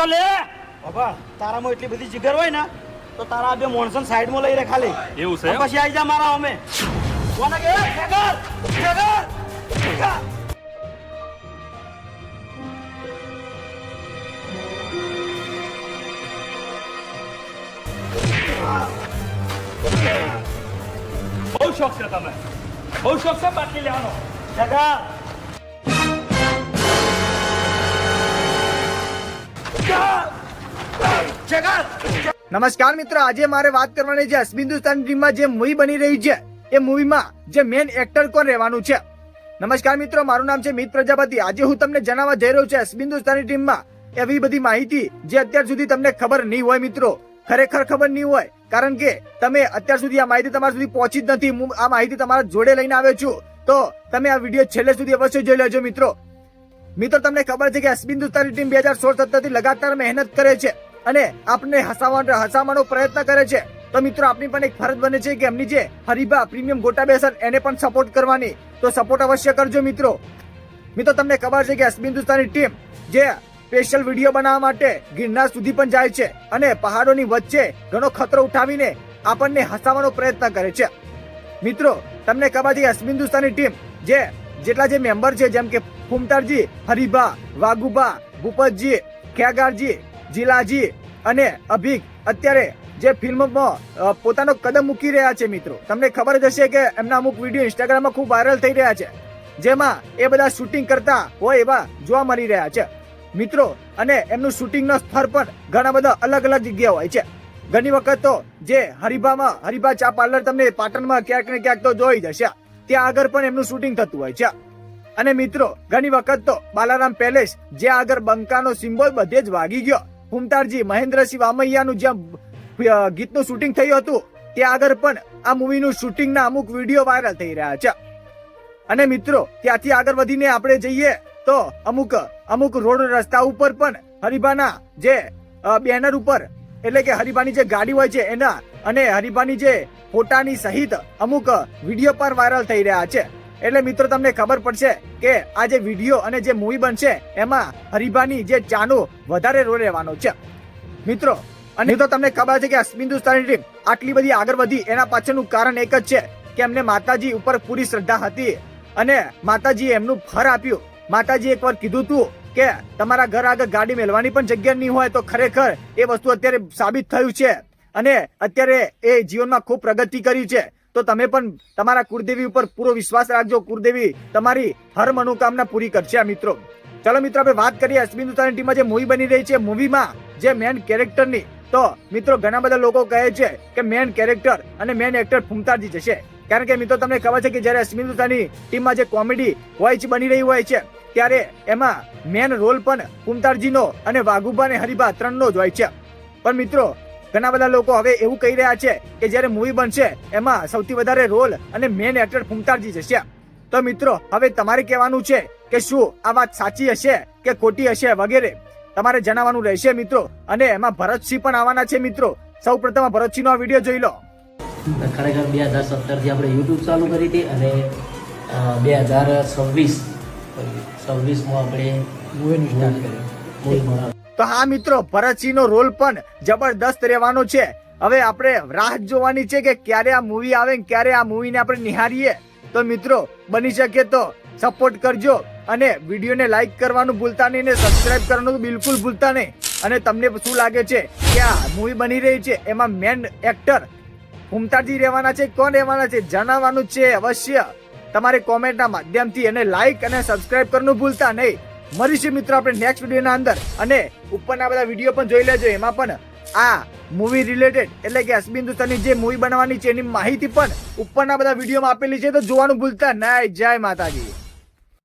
તો લે. બાબા તારામાં એટલી બધી જીગર હોય ને તો તારા બે મોણસન સાઈડમાં લઈ રે ખાલી. એવું છે પછી આવી જા મારા અમે કોને કે શેખર શેખર બહુ શોખ છે તમે, બહુ શોખ છે બાટલી લેવાનો. શેખર નમસ્કાર મિત્રો, આજે મારે વાત કરવાની છે હિન્દુસ્તાની ટીમમાં જે મૂવી બની રહી છે એ મૂવીમાં જે મેન એક્ટર કોણ રહેવાનું છે. નમસ્કાર મિત્રો, મારું નામ છે મિત પ્રજાપતિ. આજે હું તમને જણાવવા જઈ રહ્યો છું હિન્દુસ્તાની ટીમમાં એવી બધી માહિતી જે અત્યાર સુધી તમને ખબર નહીં હોય. મિત્રો ખરેખર ખબર નહીં હોય, કારણ કે તમે અત્યાર સુધી આ માહિતી તમારા સુધી પહોંચી જ નથી. હું આ માહિતી તમારા જોડે લઈને આવ્યો છું, તો તમે આ વિડીયો છેલ્લે સુધી અવશ્ય જોઈ લેજો. મિત્રો તમને ખબર છે કે હિન્દુસ્તાની ટીમ 2016-17 થી લગાતાર મહેનત કરે છે અને આપણને હસાવવાનો પ્રયત્ન કરે છે. તો મિત્રો આપની પણ એક ફરજ બને છે કે એમની જે હરીબા પ્રીમિયમ ગોટાબેસર એને પણ સપોર્ટ કરવાની, તો સપોર્ટ અવશ્ય કરજો. મિત્રો તમને ખબર છે કે હિન્દુસ્તાની ટીમ જે સ્પેશિયલ વિડીયો બનાવવા માટે ગિરનાર સુધી પણ જાય છે અને પહાડોની વચ્ચે ઘણો ખતરો ઉઠાવીને આપણને હસાવવાનો પ્રયત્ન કરે છે. મિત્રો તમને ખબર છે કે હિન્દુસ્તાની ટીમ જેટલા જે મેમ્બર છે, જેમ કે ફુમતારજી, હરીબા, વાઘુબા, ભૂપતજી, ખેગારજી, જીલાજી અને અભિક અત્યારે જે ફિલ્મમાં પોતાનો કદમ મૂકી રહ્યા છે. મિત્રો તમને ખબર જ હશે કે એમના અમુક વિડીયો ઇન્સ્ટાગ્રામમાં ખૂબ વાયરલ થઈ રહ્યા છે, જેમાં એ બધા શૂટિંગ કરતા હોય એવા જોવા મળી રહ્યા છે. મિત્રો અને એમનું શૂટિંગનો સ્થળ પણ ઘણા બધા અલગ અલગ જગ્યા હોય છે. ઘણી વખત તો જે હરીબા ચા પાર્લર તમને પાટણમાં ક્યાંક ને ક્યાંક તો જોઈ જશે, ત્યાં આગળ પણ એમનું શૂટિંગ થતું હોય છે. અને મિત્રો ઘણી વખત તો બાલારામ પેલેસ જે આગળ બંકાનો સિમ્બોલ બધે જ વાગી ગયો, ફુમતારજી મહેન્દ્રસિંહ વામૈયાનું જ્યાં ગીતનું શૂટિંગ થયું હતું ત્યાં આગળ પણ આ મૂવીનું શૂટિંગના અમુક વિડીયો વાયરલ થઈ રહ્યા છે. અને મિત્રો ત્યાંથી આગળ વધીને આપણે જઈએ તો અમુક રોડ રસ્તા ઉપર પણ હરીબાના જે બેનર ઉપર, એટલે કે હરીબાની જે ગાડી હોય છે એના અને હરીબાની જે ફોટાની સહિત અમુક વિડીયો પર વાયરલ થઈ રહ્યા છે. એટલે મિત્રો તમને ખબર પડશે કે આ જે વિડીયો અને જે મૂવી બનશે એમાં હરીબાની જે ચાનો વધારે રોલ રહેવાનો છે. મિત્રો અને તો તમને ખબર છે કે હિન્દુસ્તાની ટીમ આટલી બધી આગળ વધી એના પાછળનું કારણ એક જ છે કે એમને માતાજી ઉપર પૂરી શ્રદ્ધા હતી અને માતાજીએ એમનું ફળ આપ્યું. માતાજી એકવાર કીધું હતું કે તમારા ઘર આગળ ગાડી મેળવાની પણ જગ્યા નહીં હોય, તો ખરેખર એ વસ્તુ અત્યારે સાબિત થયું છે અને અત્યારે એ જીવનમાં ખૂબ પ્રગતિ કરી છે. તો તમે પણ તમારા કુળદેવી ઉપર પૂરો વિશ્વાસ રાખજો. કુળદેવી તમારી હર મનોકામના પૂરી કરશે. મિત્રો ચલો મિત્રો આપણે વાત કરીએ હિન્દુસ્તાની ટીમમાં જે મૂવી બની રહી છે, મૂવીમાં જે મેન કેરેક્ટરની. તો મિત્રો ઘણા બધા લોકો કહે છે કે મેન કેરેક્ટર અને મેન એક્ટર ફુમતારજી જશે, કારણ કે મિત્રો તમને ખબર છે કે જયારે હિન્દુસ્તાની ટીમમાં જે કોમેડી વોઇસ બની રહી હોય છે ત્યારે એમાં મેન રોલ પણ ફુમતારજીનો અને વાઘુબા અને હરીબા ત્રણનો જ હોય છે. પણ મિત્રો ઘણા બધા લોકો હવે એવું કહી રહ્યા છે કે જયારે મૂવી બનશે એમાં સૌથી વધારે રોલ અને મેન એક્ટર ફુમતારજી જશે. તો મિત્રો હવે તમારે કહેવાનું છે કે શું આ વાત સાચી હશે કે ખોટી હશે વગેરે તમારે જણાવવાનું રહેશે. મિત્રો અને એમાં ભરતસિંહ પણ આવવાના છે. મિત્રો સૌ પ્રથમ ભરતસિંહનો આ વિડીયો જોઈ લો. ખરેખર 2017 થી આપણે યુટ્યુબ ચાલુ કરી હતી અને 2026માં આપણે મૂવીનું સ્ટાર્ટ કર્યું. તો હા મિત્રો ભરતસિંહનો રોલ પણ જબરદસ્ત રહેવાનો છે. હવે આપણે રાહ જોવાની છે કે ક્યારે આ મૂવી આવે, ક્યારે આ મૂવીને આપણે નિહાળીએ. તો મિત્રો બની શકે તો સપોર્ટ કરજો અને વિડીયોને લાઈક કરવાનું ભૂલતા નહીં અને સબસ્ક્રાઇબ કરવાનું બિલકુલ ભૂલતા નહીં. અને તમને શું લાગે છે કે આ મૂવી બની રહી છે એમાં મેન એક્ટર ફુમતારજી રહેવાના છે, કોણ રહેવાના છે જણાવવાનું છે અવશ્ય તમારે કોમેન્ટના માધ્યમથી. અને લાઈક અને સબસ્ક્રાઇબ કરવાનું ભૂલતા નહીં. મળીશું મિત્રો આપણે નેક્સ્ટ વિડીયોના અંદર અને ઉપરના બધા વિડીયો પણ જોઈ લેજો. એમાં પણ આ મૂવી રિલેટેડ એટલે કે હિન્દુસ્તાની જે મૂવી બનાવવાની છે એની માહિતી પણ ઉપરના બધા વિડીયોમાં આપેલી છે, તો જોવાનું ભૂલતા નહીં. જય માતાજી.